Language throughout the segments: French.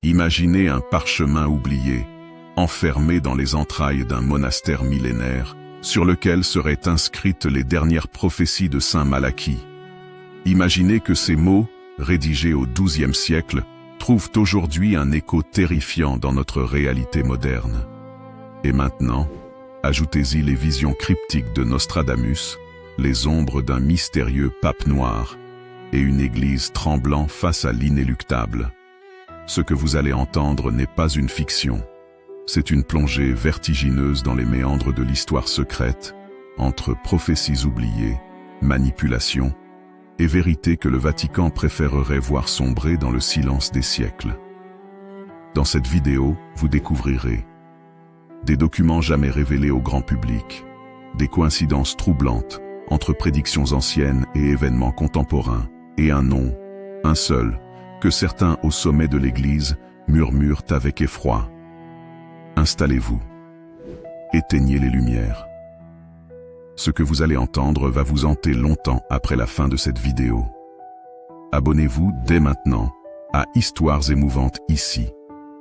Imaginez un parchemin oublié, enfermé dans les entrailles d'un monastère millénaire, sur lequel seraient inscrites les dernières prophéties de Saint Malachie. Imaginez que ces mots, rédigés au XIIe siècle, trouvent aujourd'hui un écho terrifiant dans notre réalité moderne. Et maintenant, ajoutez-y les visions cryptiques de Nostradamus, les ombres d'un mystérieux pape noir, et une église tremblant face à l'inéluctable. Ce que vous allez entendre n'est pas une fiction. C'est une plongée vertigineuse dans les méandres de l'histoire secrète, entre prophéties oubliées, manipulations, et vérités que le Vatican préférerait voir sombrer dans le silence des siècles. Dans cette vidéo, vous découvrirez des documents jamais révélés au grand public, des coïncidences troublantes entre prédictions anciennes et événements contemporains, et un nom, un seul, que certains au sommet de l'Église murmurent avec effroi. Installez-vous. Éteignez les lumières. Ce que vous allez entendre va vous hanter longtemps après la fin de cette vidéo. Abonnez-vous dès maintenant à Histoires émouvantes ici.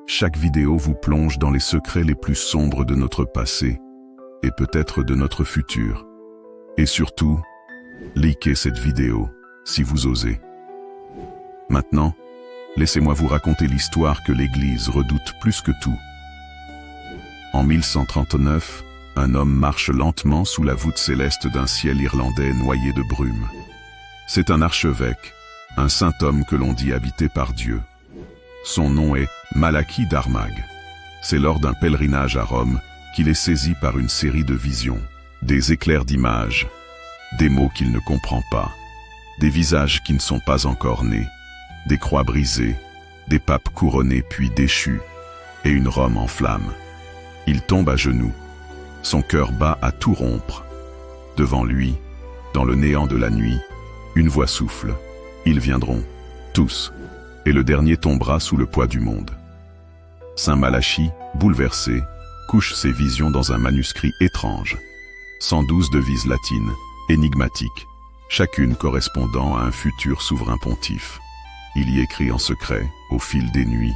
Chaque vidéo vous plonge dans les secrets les plus sombres de notre passé et peut-être de notre futur. Et surtout, likez cette vidéo si vous osez. Maintenant, laissez-moi vous raconter l'histoire que l'Église redoute plus que tout. En 1139, un homme marche lentement sous la voûte céleste d'un ciel irlandais noyé de brume. C'est un archevêque, un saint homme que l'on dit habité par Dieu. Son nom est Malachie d'Armagh. C'est lors d'un pèlerinage à Rome qu'il est saisi par une série de visions, des éclairs d'images, des mots qu'il ne comprend pas, des visages qui ne sont pas encore nés, des croix brisées, des papes couronnés puis déchus, et une Rome en flammes. Il tombe à genoux. Son cœur bat à tout rompre. Devant lui, dans le néant de la nuit, une voix souffle. Ils viendront, tous, et le dernier tombera sous le poids du monde. Saint Malachie, bouleversé, couche ses visions dans un manuscrit étrange. 112 devises latines, énigmatiques, chacune correspondant à un futur souverain pontife. Il y écrit en secret, au fil des nuits,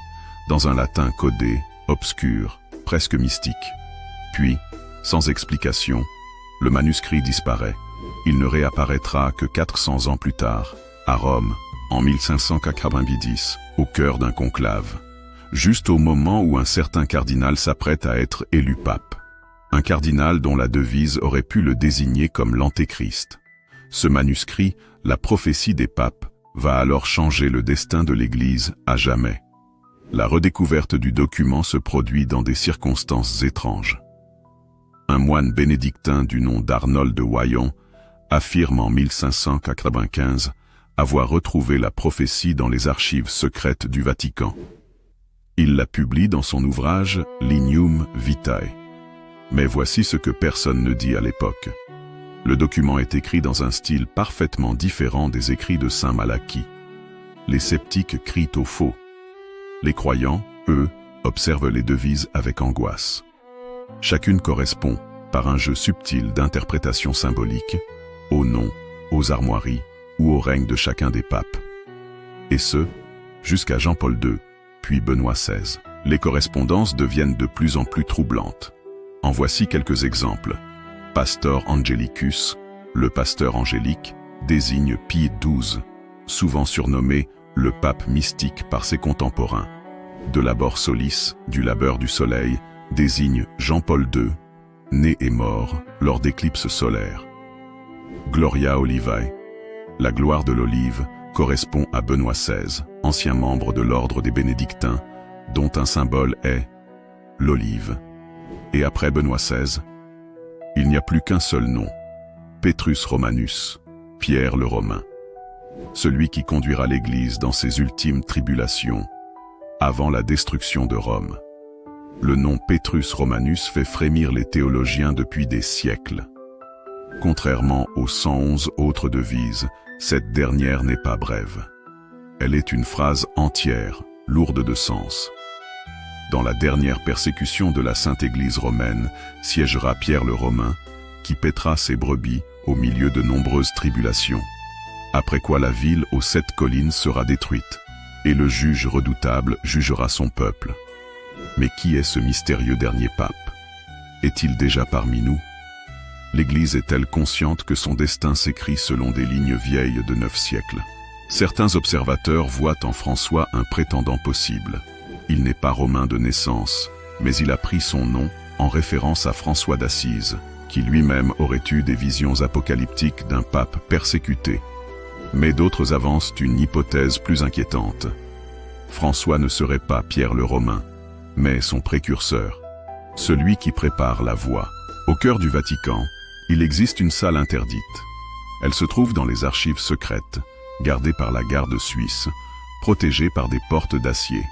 dans un latin codé, obscur, presque mystique. Puis, sans explication, le manuscrit disparaît. Il ne réapparaîtra que 400 ans plus tard, à Rome, en 1590, au cœur d'un conclave, juste au moment où un certain cardinal s'apprête à être élu pape. Un cardinal dont la devise aurait pu le désigner comme l'Antéchrist. Ce manuscrit, la prophétie des papes, va alors changer le destin de l'Église à jamais. La redécouverte du document se produit dans des circonstances étranges. Un moine bénédictin du nom d'Arnold de Wyon affirme en 1595 avoir retrouvé la prophétie dans les archives secrètes du Vatican. Il la publie dans son ouvrage Lignum Vitae. Mais voici ce que personne ne dit à l'époque. Le document est écrit dans un style parfaitement différent des écrits de Saint Malachie. Les sceptiques crient au faux. Les croyants, eux, observent les devises avec angoisse. Chacune correspond, par un jeu subtil d'interprétation symbolique, aux noms, aux armoiries ou au règne de chacun des papes. Et ce, jusqu'à Jean-Paul II, puis Benoît XVI. Les correspondances deviennent de plus en plus troublantes. En voici quelques exemples. Pastor Angelicus, le pasteur angélique, désigne Pie XII, souvent surnommé le pape mystique par ses contemporains. De labor solis, du labeur du soleil, désigne Jean-Paul II, né et mort lors d'éclipses solaires. Gloria Olivae, la gloire de l'olive, correspond à Benoît XVI, ancien membre de l'ordre des bénédictins, dont un symbole est l'olive. Et après Benoît XVI, il n'y a plus qu'un seul nom, Petrus Romanus, Pierre le Romain, celui qui conduira l'Église dans ses ultimes tribulations, avant la destruction de Rome. Le nom Petrus Romanus fait frémir les théologiens depuis des siècles. Contrairement aux 111 autres devises, cette dernière n'est pas brève. Elle est une phrase entière, lourde de sens. Dans la dernière persécution de la Sainte Église romaine, siégera Pierre le Romain, qui paîtra ses brebis au milieu de nombreuses tribulations. Après quoi la ville aux 7 collines sera détruite, et le juge redoutable jugera son peuple. Mais qui est ce mystérieux dernier pape? Est-il déjà parmi nous? L'Église est-elle consciente que son destin s'écrit selon des lignes vieilles de 9 siècles? Certains observateurs voient en François un prétendant possible. Il n'est pas romain de naissance, mais il a pris son nom en référence à François d'Assise, qui lui-même aurait eu des visions apocalyptiques d'un pape persécuté. Mais d'autres avancent une hypothèse plus inquiétante. François ne serait pas Pierre le Romain, mais son précurseur, celui qui prépare la voie. Au cœur du Vatican, il existe une salle interdite. Elle se trouve dans les archives secrètes, gardées par la garde suisse, protégée par des portes d'acier.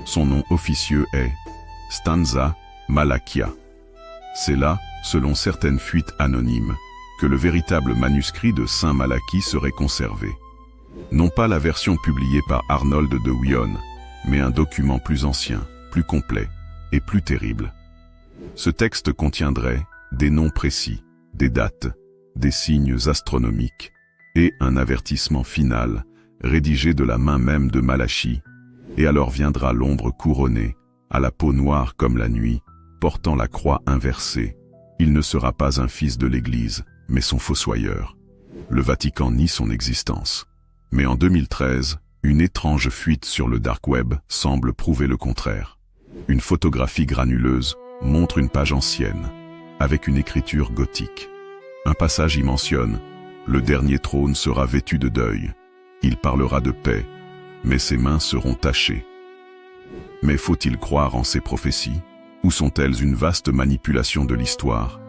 Son nom officieux est Stanza Malachia. C'est là, selon certaines fuites anonymes, que le véritable manuscrit de Saint Malachie serait conservé. Non pas la version publiée par Arnold de Wionne, mais un document plus ancien, plus complet et plus terrible. Ce texte contiendrait des noms précis, des dates, des signes astronomiques et un avertissement final, rédigé de la main même de Malachie, et alors viendra l'ombre couronnée, à la peau noire comme la nuit, portant la croix inversée. Il ne sera pas un fils de l'Église, mais son fossoyeur. Le Vatican nie son existence. Mais en 2013, une étrange fuite sur le dark web semble prouver le contraire. Une photographie granuleuse montre une page ancienne, avec une écriture gothique. Un passage y mentionne « Le dernier trône sera vêtu de deuil. Il parlera de paix, mais ses mains seront tachées. » Mais faut-il croire en ces prophéties? Ou sont-elles une vaste manipulation de l'histoire?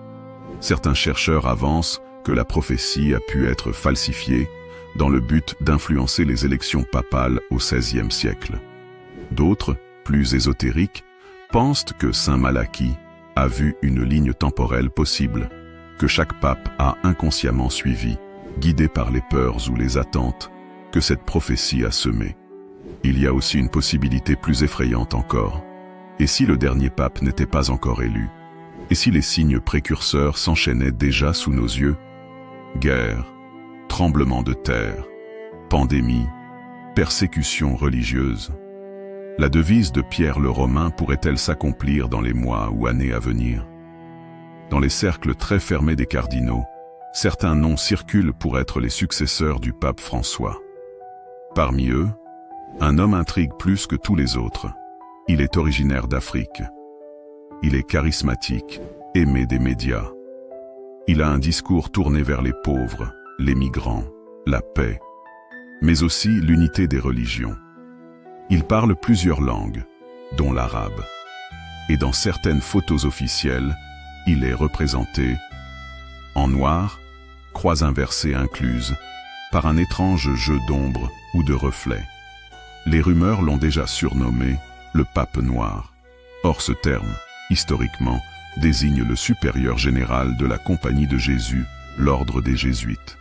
Certains chercheurs avancent que la prophétie a pu être falsifiée dans le but d'influencer les élections papales au XVIe siècle. D'autres, plus ésotériques, pensent que Saint Malachie a vu une ligne temporelle possible, que chaque pape a inconsciemment suivi, guidé par les peurs ou les attentes que cette prophétie a semées. Il y a aussi une possibilité plus effrayante encore. Et si le dernier pape n'était pas encore élu? Et si les signes précurseurs s'enchaînaient déjà sous nos yeux? Guerre, tremblement de terre, pandémie, persécution religieuse. La devise de Pierre le Romain pourrait-elle s'accomplir dans les mois ou années à venir? Dans les cercles très fermés des cardinaux, certains noms circulent pour être les successeurs du pape François. Parmi eux, un homme intrigue plus que tous les autres. Il est originaire d'Afrique. Il est charismatique, aimé des médias. Il a un discours tourné vers les pauvres, les migrants, la paix, mais aussi l'unité des religions. Il parle plusieurs langues, dont l'arabe. Et dans certaines photos officielles, il est représenté en noir, croix inversées incluses, par un étrange jeu d'ombre ou de reflets. Les rumeurs l'ont déjà surnommé le pape noir. Or ce terme, historiquement, désigne le supérieur général de la Compagnie de Jésus, l'ordre des Jésuites.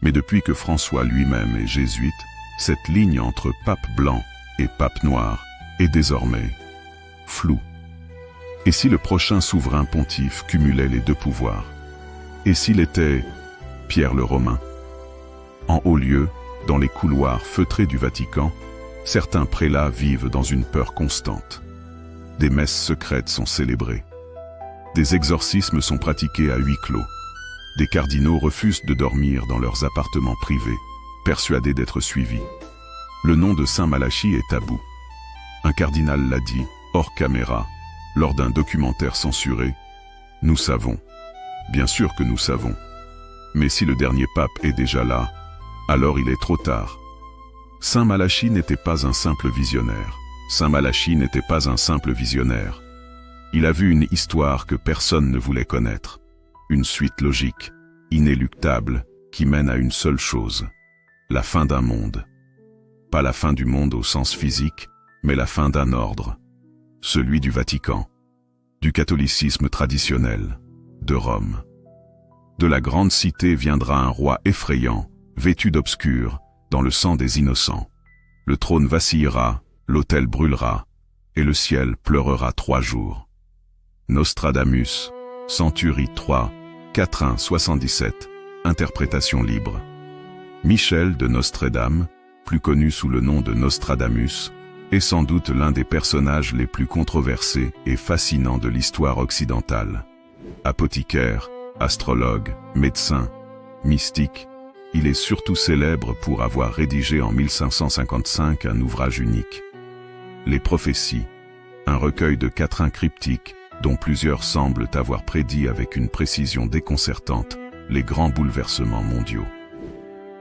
Mais depuis que François lui-même est jésuite, cette ligne entre pape blanc et pape noir est désormais floue. Et si le prochain souverain pontife cumulait les deux pouvoirs? Et s'il était Pierre le Romain? En haut lieu, dans les couloirs feutrés du Vatican, certains prélats vivent dans une peur constante. Des messes secrètes sont célébrées. Des exorcismes sont pratiqués à huis clos. Des cardinaux refusent de dormir dans leurs appartements privés, persuadés d'être suivis. Le nom de Saint Malachie est tabou. Un cardinal l'a dit, hors caméra, lors d'un documentaire censuré. Nous savons. Bien sûr que nous savons. Mais si le dernier pape est déjà là, alors il est trop tard. Saint Malachie n'était pas un simple visionnaire. Saint Malachie n'était pas un simple visionnaire. Il a vu une histoire que personne ne voulait connaître. Une suite logique, inéluctable, qui mène à une seule chose. La fin d'un monde. Pas la fin du monde au sens physique, mais la fin d'un ordre. Celui du Vatican. Du catholicisme traditionnel. De Rome. De la grande cité viendra un roi effrayant, vêtu d'obscur, dans le sang des innocents. Le trône vacillera, l'autel brûlera, et le ciel pleurera 3 jours. Nostradamus, Century 3, 4-1-77, interprétation libre. Michel de Nostredame, plus connu sous le nom de Nostradamus, est sans doute l'un des personnages les plus controversés et fascinants de l'histoire occidentale. Apothicaire, astrologue, médecin, mystique, il est surtout célèbre pour avoir rédigé en 1555 un ouvrage unique. Les prophéties, un recueil de quatrains cryptiques dont plusieurs semblent avoir prédit avec une précision déconcertante les grands bouleversements mondiaux.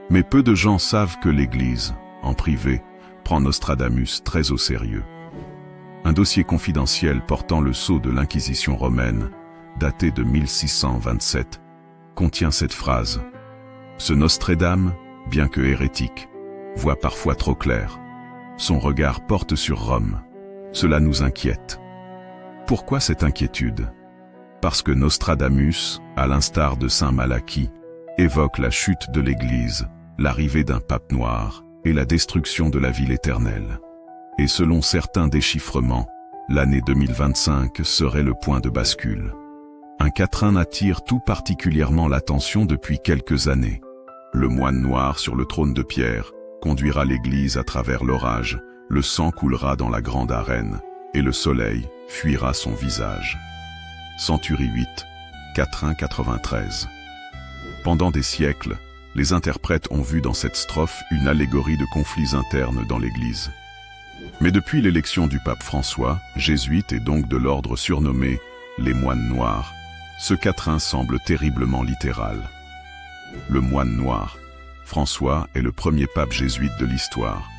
Mais peu de gens savent que l'Église, en privé, prend Nostradamus très au sérieux. Un dossier confidentiel portant le sceau de l'Inquisition romaine, daté de 1627, contient cette phrase: « Ce Nostradame, bien que hérétique, voit parfois trop clair. Son regard porte sur Rome. Cela nous inquiète. » Pourquoi cette inquiétude? Parce que Nostradamus, à l'instar de saint Malachie, évoque la chute de l'Église, l'arrivée d'un pape noir et la destruction de la ville éternelle. Et selon certains déchiffrements, l'année 2025 serait le point de bascule. Un quatrain attire tout particulièrement l'attention depuis quelques années. Le moine noir sur le trône de pierre conduira l'Église à travers l'orage, le sang coulera dans la grande arène, et le soleil fuira son visage. Centurie 8, quatrain 93. Pendant des siècles, les interprètes ont vu dans cette strophe une allégorie de conflits internes dans l'Église. Mais depuis l'élection du pape François, jésuite et donc de l'ordre surnommé les moines noirs, ce quatrain semble terriblement littéral. Le moine noir, François est le premier pape jésuite de l'histoire.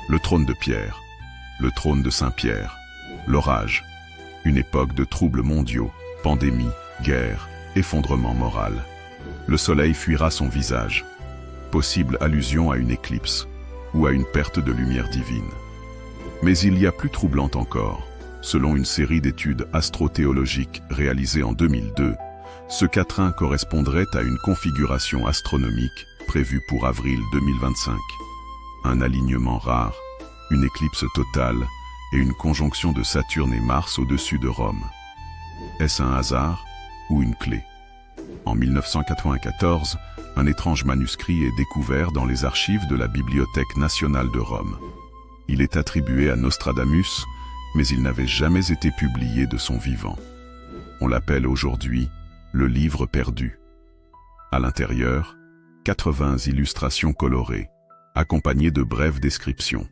Le trône de pierre, le trône de Saint-Pierre, l'orage, une époque de troubles mondiaux, pandémie, guerre, effondrement moral. Le soleil fuira son visage. Possible allusion à une éclipse ou à une perte de lumière divine. Mais il y a plus troublant encore. Selon une série d'études astrothéologiques réalisées en 2002, ce quatrain correspondrait à une configuration astronomique prévue pour avril 2025. Un alignement rare, une éclipse totale et une conjonction de Saturne et Mars au-dessus de Rome. Est-ce un hasard ou une clé? En 1994, un étrange manuscrit est découvert dans les archives de la Bibliothèque nationale de Rome. Il est attribué à Nostradamus, mais il n'avait jamais été publié de son vivant. On l'appelle aujourd'hui le livre perdu. À l'intérieur, 80 illustrations colorées, accompagnées de brèves descriptions.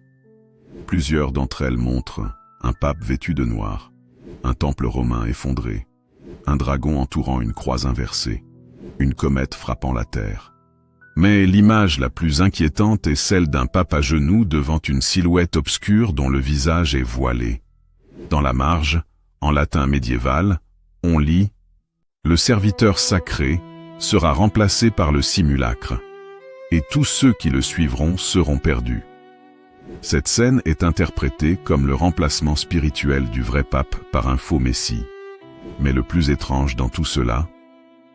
Plusieurs d'entre elles montrent un pape vêtu de noir, un temple romain effondré, un dragon entourant une croix inversée, une comète frappant la terre. Mais l'image la plus inquiétante est celle d'un pape à genoux devant une silhouette obscure dont le visage est voilé. Dans la marge, en latin médiéval, on lit « Le serviteur sacré sera remplacé par le simulacre, et tous ceux qui le suivront seront perdus. » Cette scène est interprétée comme le remplacement spirituel du vrai pape par un faux messie. Mais le plus étrange dans tout cela,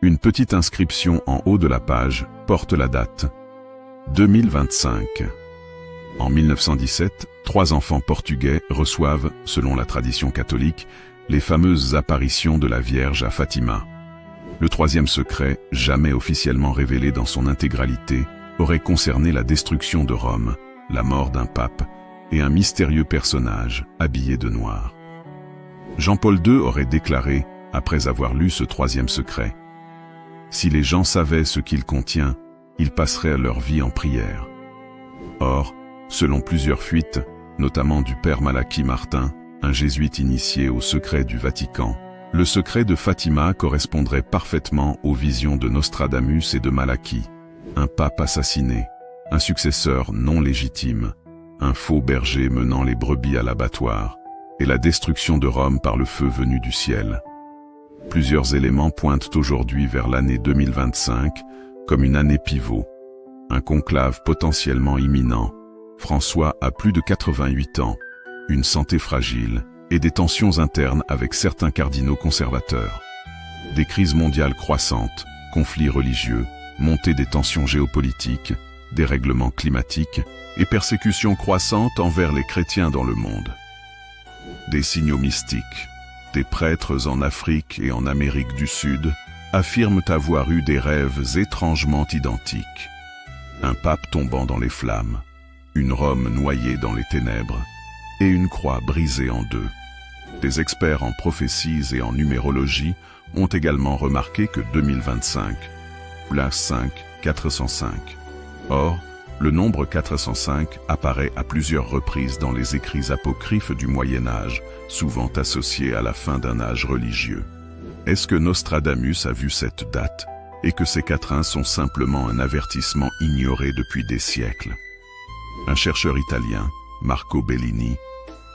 une petite inscription en haut de la page porte la date 2025. En 1917, 3 enfants portugais reçoivent, selon la tradition catholique, les fameuses apparitions de la Vierge à Fatima. Le 3e secret, jamais officiellement révélé dans son intégralité, aurait concerné la destruction de Rome, la mort d'un pape et un mystérieux personnage habillé de noir. Jean-Paul II aurait déclaré, après avoir lu ce 3e secret, « Si les gens savaient ce qu'il contient, ils passeraient leur vie en prière. » Or, selon plusieurs fuites, notamment du père Malachie Martin, un jésuite initié au secret du Vatican, le secret de Fatima correspondrait parfaitement aux visions de Nostradamus et de Malachie. Un pape assassiné, un successeur non légitime, un faux berger menant les brebis à l'abattoir, et la destruction de Rome par le feu venu du ciel. Plusieurs éléments pointent aujourd'hui vers l'année 2025 comme une année pivot. Un conclave potentiellement imminent. François a plus de 88 ans, une santé fragile et des tensions internes avec certains cardinaux conservateurs. Des crises mondiales croissantes, conflits religieux, montée des tensions géopolitiques, dérèglements climatiques et persécutions croissantes envers les chrétiens dans le monde. Des signaux mystiques. Des prêtres en Afrique et en Amérique du Sud affirment avoir eu des rêves étrangement identiques. Un pape tombant dans les flammes. une Rome noyée dans les ténèbres et une croix brisée en deux. Des experts en prophéties et en numérologie ont également remarqué que 2025, place 5, 405. Or, le nombre 405 apparaît à plusieurs reprises dans les écrits apocryphes du Moyen-Âge, souvent associés à la fin d'un âge religieux. Est-ce que Nostradamus a vu cette date et que ces quatrains sont simplement un avertissement ignoré depuis des siècles? Un chercheur italien, Marco Bellini,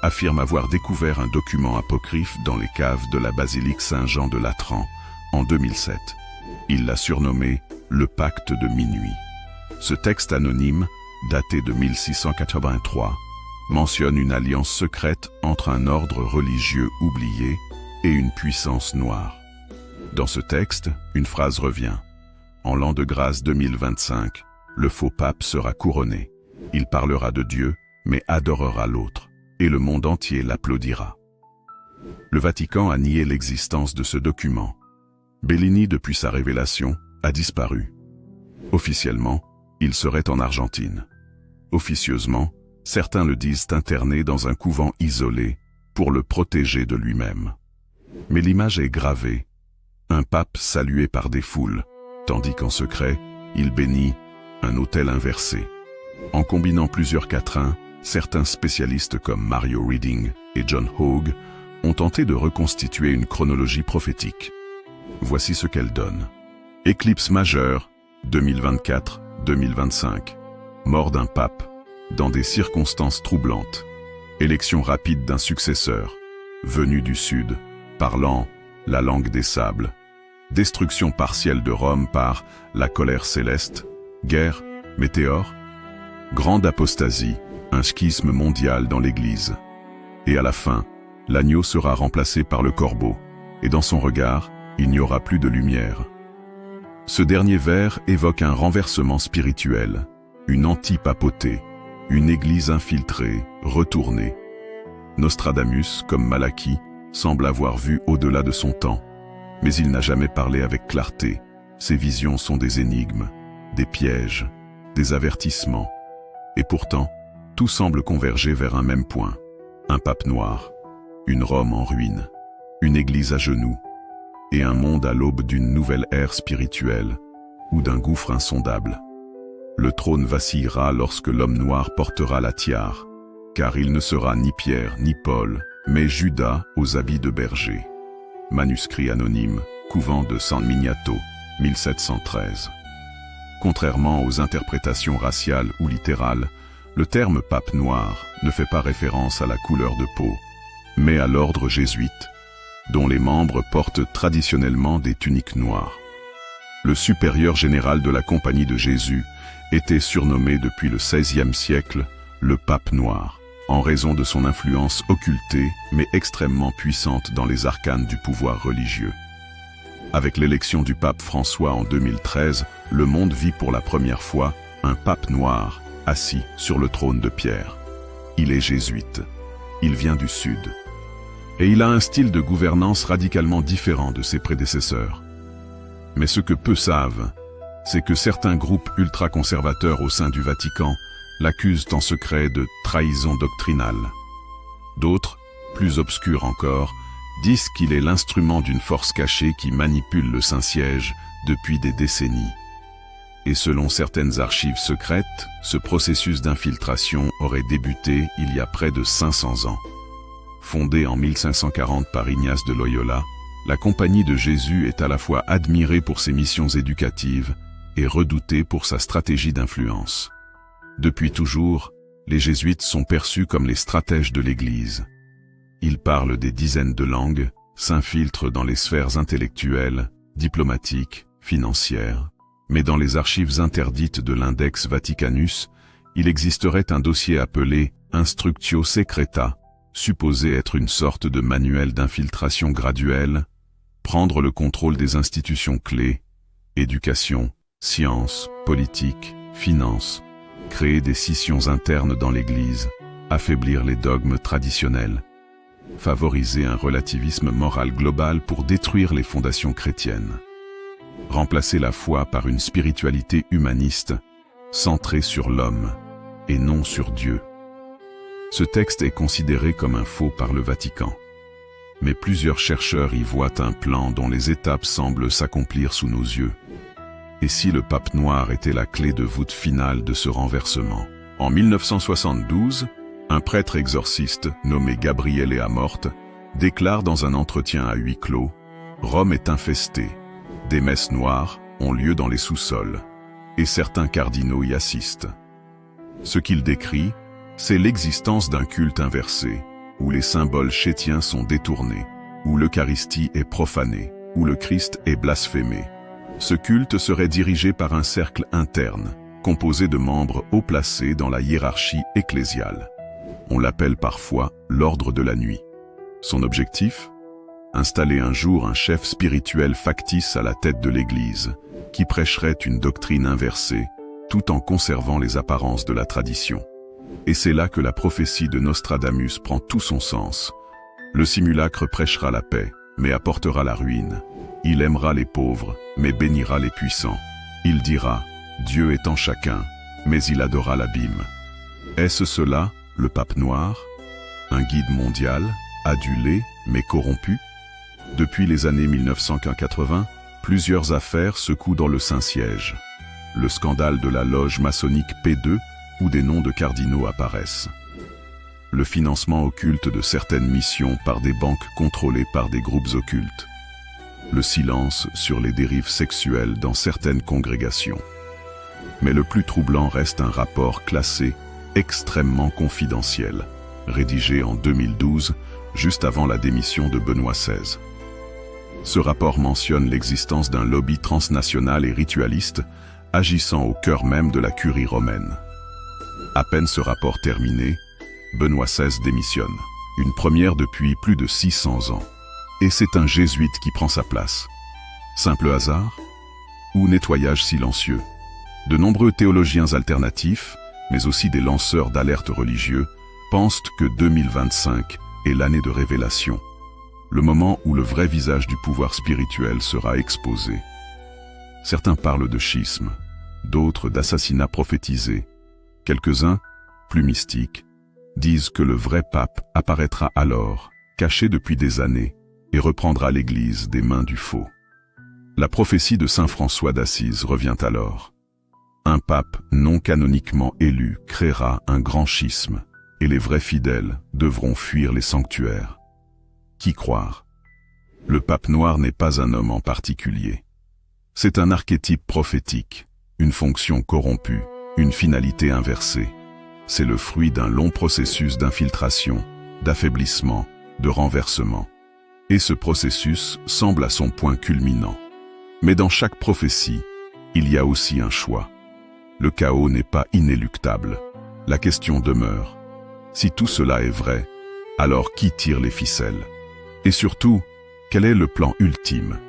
affirme avoir découvert un document apocryphe dans les caves de la basilique Saint-Jean de Latran en 2007. Il l'a surnommé « le pacte de minuit ». Ce texte anonyme, daté de 1683, mentionne une alliance secrète entre un ordre religieux oublié et une puissance noire. Dans ce texte, une phrase revient. En l'an de grâce 2025, le faux pape sera couronné. Il parlera de Dieu, mais adorera l'autre, et le monde entier l'applaudira. Le Vatican a nié l'existence de ce document. Bellini, depuis sa révélation, a disparu. Officiellement, il serait en Argentine. Officieusement, certains le disent interné dans un couvent isolé pour le protéger de lui-même. Mais l'image est gravée. Un pape salué par des foules, tandis qu'en secret, il bénit un autel inversé. En combinant plusieurs quatrains, certains spécialistes comme Mario Reading et John Hogue ont tenté de reconstituer une chronologie prophétique. Voici ce qu'elle donne. Éclipse majeure, 2024-2025. Mort d'un pape, dans des circonstances troublantes. Élection rapide d'un successeur, venu du sud, parlant la langue des sables. Destruction partielle de Rome par la colère céleste, guerre, météore. Grande apostasie, un schisme mondial dans l'Église. Et à la fin, l'agneau sera remplacé par le corbeau, et dans son regard, il n'y aura plus de lumière. Ce dernier vers évoque un renversement spirituel, une antipapauté, une Église infiltrée, retournée. Nostradamus, comme Malachie, semble avoir vu au-delà de son temps, mais il n'a jamais parlé avec clarté. Ses visions sont des énigmes, des pièges, des avertissements. Et pourtant, tout semble converger vers un même point. Un pape noir, une Rome en ruine, une Église à genoux, et un monde à l'aube d'une nouvelle ère spirituelle, ou d'un gouffre insondable. Le trône vacillera lorsque l'homme noir portera la tiare, car il ne sera ni Pierre ni Paul, mais Judas aux habits de berger. Manuscrit anonyme, couvent de San Miniato, 1713. Contrairement aux interprétations raciales ou littérales, le terme pape noir ne fait pas référence à la couleur de peau, mais à l'ordre jésuite, dont les membres portent traditionnellement des tuniques noires. Le supérieur général de la Compagnie de Jésus était surnommé depuis le XVIe siècle le pape noir, en raison de son influence occultée mais extrêmement puissante dans les arcanes du pouvoir religieux. Avec l'élection du pape François en 2013, le monde vit pour la première fois un pape noir assis sur le trône de pierre. Il est jésuite, il vient du sud, et il a un style de gouvernance radicalement différent de ses prédécesseurs. Mais ce que peu savent, c'est que certains groupes ultra-conservateurs au sein du Vatican l'accusent en secret de trahison doctrinale. D'autres, plus obscurs encore, disent qu'il est l'instrument d'une force cachée qui manipule le Saint-Siège depuis des décennies. Et selon certaines archives secrètes, ce processus d'infiltration aurait débuté il y a près de 500 ans. Fondée en 1540 par Ignace de Loyola, la Compagnie de Jésus est à la fois admirée pour ses missions éducatives et redoutée pour sa stratégie d'influence. Depuis toujours, les jésuites sont perçus comme les stratèges de l'Église. Ils parlent des dizaines de langues, s'infiltrent dans les sphères intellectuelles, diplomatiques, financières, mais dans les archives interdites de l'Index Vaticanus, il existerait un dossier appelé Instructio Secreta, supposé être une sorte de manuel d'infiltration graduelle, prendre le contrôle des institutions clés, éducation, sciences, politique, finances, créer des scissions internes dans l'Église, affaiblir les dogmes traditionnels, favoriser un relativisme moral global pour détruire les fondations chrétiennes, remplacer la foi par une spiritualité humaniste, centrée sur l'homme, et non sur Dieu. Ce texte est considéré comme un faux par le Vatican. Mais plusieurs chercheurs y voient un plan dont les étapes semblent s'accomplir sous nos yeux. Et si le pape noir était la clé de voûte finale de ce renversement? En 1972, un prêtre exorciste nommé Gabriele Amorth déclare dans un entretien à huis clos « Rome est infestée. Des messes noires ont lieu dans les sous-sols, et certains cardinaux y assistent. » Ce qu'il décrit, c'est l'existence d'un culte inversé, où les symboles chrétiens sont détournés, où l'Eucharistie est profanée, où le Christ est blasphémé. Ce culte serait dirigé par un cercle interne, composé de membres haut placés dans la hiérarchie ecclésiale. On l'appelle parfois l'ordre de la nuit. Son objectif? Installer un jour un chef spirituel factice à la tête de l'Église, qui prêcherait une doctrine inversée, tout en conservant les apparences de la tradition. Et c'est là que la prophétie de Nostradamus prend tout son sens. Le simulacre prêchera la paix, mais apportera la ruine. Il aimera les pauvres, mais bénira les puissants. Il dira, Dieu est en chacun, mais il adora l'abîme. Est-ce cela, le pape noir? Un guide mondial, adulé, mais corrompu? Depuis les années 1980, plusieurs affaires secouent dans le Saint-Siège. Le scandale de la loge maçonnique P2, où des noms de cardinaux apparaissent. Le financement occulte de certaines missions par des banques contrôlées par des groupes occultes. Le silence sur les dérives sexuelles dans certaines congrégations. Mais le plus troublant reste un rapport classé extrêmement confidentiel, rédigé en 2012, juste avant la démission de Benoît XVI. Ce rapport mentionne l'existence d'un lobby transnational et ritualiste agissant au cœur même de la curie romaine. À peine ce rapport terminé, Benoît XVI démissionne, une première depuis plus de 600 ans. Et c'est un jésuite qui prend sa place. Simple hasard? Ou nettoyage silencieux? De nombreux théologiens alternatifs, mais aussi des lanceurs d'alerte religieux, pensent que 2025 est l'année de révélation, le moment où le vrai visage du pouvoir spirituel sera exposé. Certains parlent de schisme, d'autres d'assassinat prophétisé. Quelques-uns, plus mystiques, disent que le vrai pape apparaîtra alors, caché depuis des années, et reprendra l'Église des mains du faux. La prophétie de saint François d'Assise revient alors. Un pape non canoniquement élu créera un grand schisme, et les vrais fidèles devront fuir les sanctuaires. Qui croire? Le pape noir n'est pas un homme en particulier. C'est un archétype prophétique, une fonction corrompue, une finalité inversée. C'est le fruit d'un long processus d'infiltration, d'affaiblissement, de renversement. Et ce processus semble à son point culminant. Mais dans chaque prophétie, il y a aussi un choix. Le chaos n'est pas inéluctable. La question demeure. Si tout cela est vrai, alors qui tire les ficelles? Et surtout, quel est le plan ultime?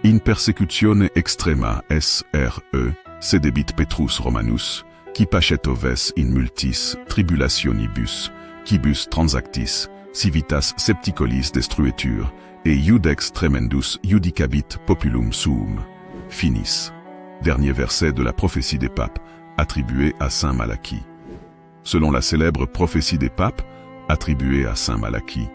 In persecutione extrema S.R.E. sedebit Petrus Romanus, qui pacet oves in multis tribulationibus, quibus transactis, civitas septicolis destruetur, et iudex tremendus iudicabit populum suum. Finis. Dernier verset de la prophétie des papes, attribué à saint Malachie. Selon la célèbre prophétie des papes, attribuée à saint Malachie,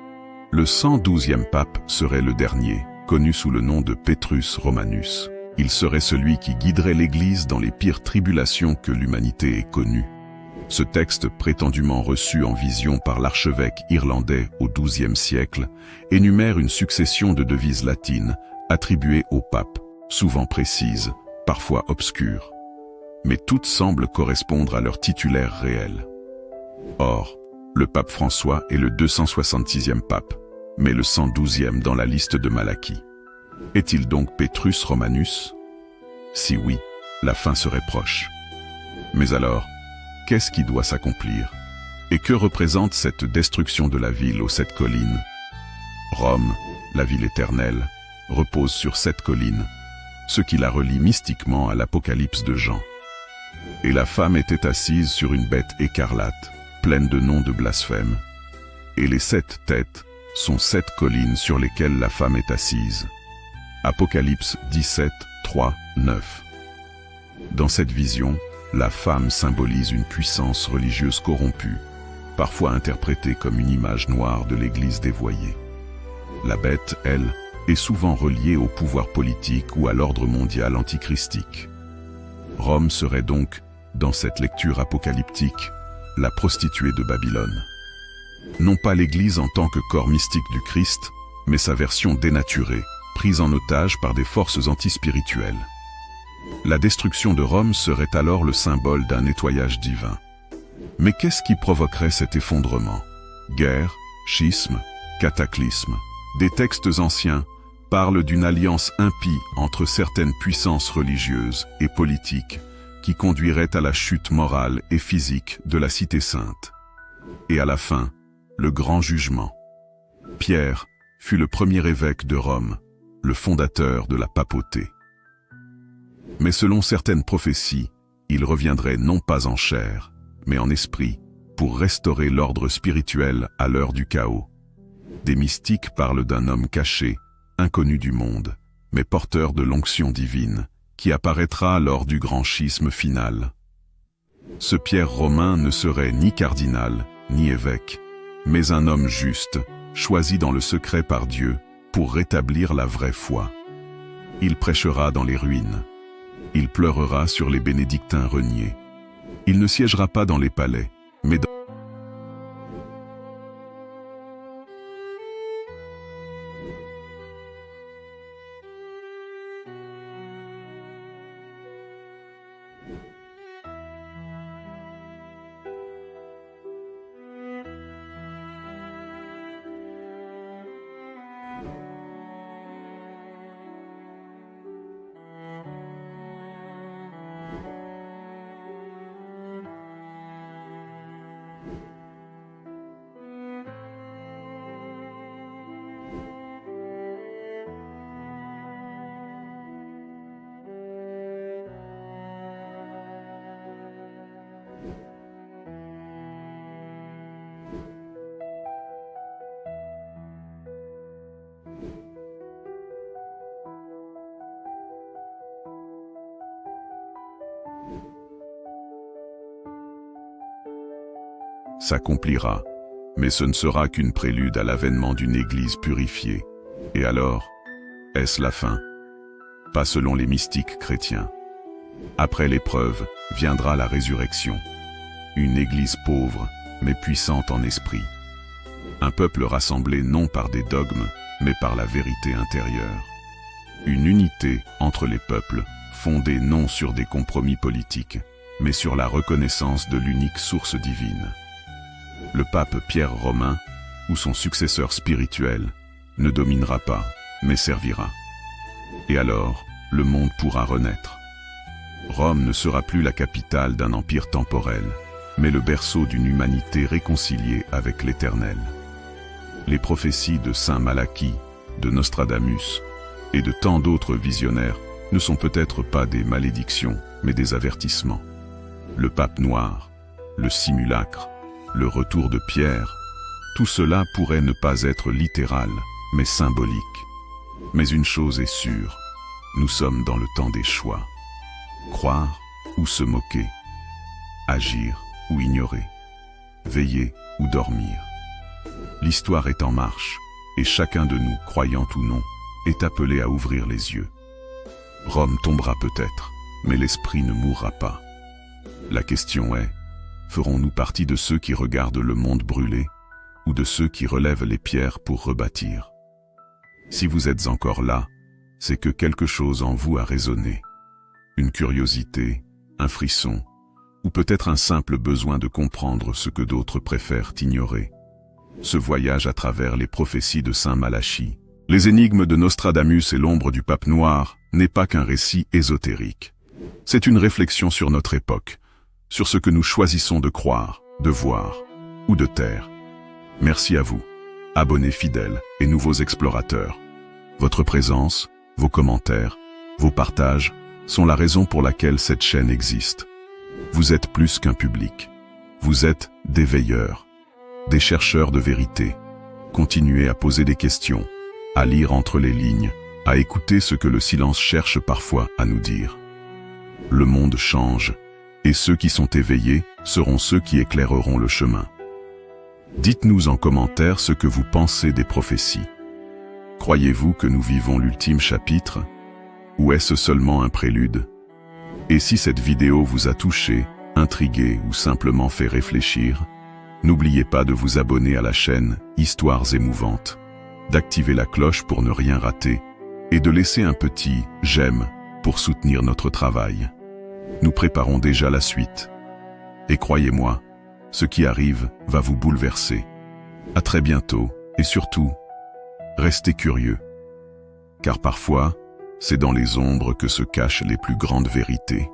le 112e pape serait le dernier, connu sous le nom de Petrus Romanus. Il serait celui qui guiderait l'Église dans les pires tribulations que l'humanité ait connues. Ce texte, prétendument reçu en vision par l'archevêque irlandais au XIIe siècle, énumère une succession de devises latines attribuées au pape, souvent précises, parfois obscures. Mais toutes semblent correspondre à leur titulaire réel. Or, le pape François est le 266e pape, mais le 112e dans la liste de Malachie. Est-il donc Petrus Romanus? Si oui, la fin serait proche. Mais alors, qu'est-ce qui doit s'accomplir? Et que représente cette destruction de la ville aux 7 collines? Rome, la ville éternelle, repose sur 7 collines, ce qui la relie mystiquement à l'Apocalypse de Jean. Et la femme était assise sur une bête écarlate, pleine de noms de blasphème. Et les 7 têtes sont 7 collines sur lesquelles la femme est assise. Apocalypse 17, 3, 9. Dans cette vision, La femme symbolise une puissance religieuse corrompue, parfois interprétée comme une image noire de l'Église dévoyée. La bête, elle, est souvent reliée au pouvoir politique ou à l'ordre mondial antichristique. Rome serait donc, dans cette lecture apocalyptique, la prostituée de Babylone. Non pas l'Église en tant que corps mystique du Christ, mais sa version dénaturée, prise en otage par des forces antispirituelles. La destruction de Rome serait alors le symbole d'un nettoyage divin. Mais qu'est-ce qui provoquerait cet effondrement? Guerre, schisme, cataclysme. Des textes anciens parlent d'une alliance impie entre certaines puissances religieuses et politiques qui conduirait à la chute morale et physique de la Cité sainte. Et à la fin, le grand jugement. Pierre fut le premier évêque de Rome, le fondateur de la papauté. Mais selon certaines prophéties, il reviendrait non pas en chair, mais en esprit, pour restaurer l'ordre spirituel à l'heure du chaos. Des mystiques parlent d'un homme caché, inconnu du monde, mais porteur de l'onction divine, qui apparaîtra lors du grand schisme final. Ce Pierre romain ne serait ni cardinal, ni évêque, mais un homme juste, choisi dans le secret par Dieu, pour rétablir la vraie foi. Il prêchera dans les ruines. Il pleurera sur les bénédictins reniés. Il ne siégera pas dans les palais, mais dans s'accomplira, mais ce ne sera qu'une prélude à l'avènement d'une Église purifiée. Et alors, est-ce la fin? Pas selon les mystiques chrétiens. Après l'épreuve, viendra la résurrection. Une Église pauvre, mais puissante en esprit. Un peuple rassemblé non par des dogmes, mais par la vérité intérieure. Une unité entre les peuples, fondée non sur des compromis politiques, mais sur la reconnaissance de l'unique source divine. Le pape Pierre Romain, ou son successeur spirituel, ne dominera pas, mais servira. Et alors, le monde pourra renaître. Rome ne sera plus la capitale d'un empire temporel, mais le berceau d'une humanité réconciliée avec l'Éternel. Les prophéties de Saint Malachie, de Nostradamus et de tant d'autres visionnaires ne sont peut-être pas des malédictions, mais des avertissements. Le pape noir, le simulacre, le retour de Pierre, tout cela pourrait ne pas être littéral, mais symbolique. Mais une chose est sûre, nous sommes dans le temps des choix. Croire ou se moquer, agir ou ignorer, veiller ou dormir. L'histoire est en marche, et chacun de nous, croyant ou non, est appelé à ouvrir les yeux. Rome tombera peut-être, mais l'esprit ne mourra pas. La question est, ferons-nous partie de ceux qui regardent le monde brûler, ou de ceux qui relèvent les pierres pour rebâtir? Si vous êtes encore là, c'est que quelque chose en vous a résonné. Une curiosité, un frisson, ou peut-être un simple besoin de comprendre ce que d'autres préfèrent ignorer. Ce voyage à travers les prophéties de Saint Malachie, les énigmes de Nostradamus et l'ombre du pape noir n'est pas qu'un récit ésotérique. C'est une réflexion sur notre époque, sur ce que nous choisissons de croire, de voir ou de taire. Merci à vous, abonnés fidèles et nouveaux explorateurs. Votre présence, vos commentaires, vos partages sont la raison pour laquelle cette chaîne existe. Vous êtes plus qu'un public. Vous êtes des veilleurs, des chercheurs de vérité. Continuez à poser des questions, à lire entre les lignes, à écouter ce que le silence cherche parfois à nous dire. Le monde change, Et ceux qui sont éveillés seront ceux qui éclaireront le chemin. Dites-nous en commentaire ce que vous pensez des prophéties. Croyez-vous que nous vivons l'ultime chapitre? Ou est-ce seulement un prélude? Et si cette vidéo vous a touché, intrigué ou simplement fait réfléchir, n'oubliez pas de vous abonner à la chaîne Histoires émouvantes, d'activer la cloche pour ne rien rater, et de laisser un petit « j'aime » pour soutenir notre travail. Nous préparons déjà la suite. Et croyez-moi, ce qui arrive va vous bouleverser. À très bientôt, et surtout, restez curieux. Car parfois, c'est dans les ombres que se cachent les plus grandes vérités.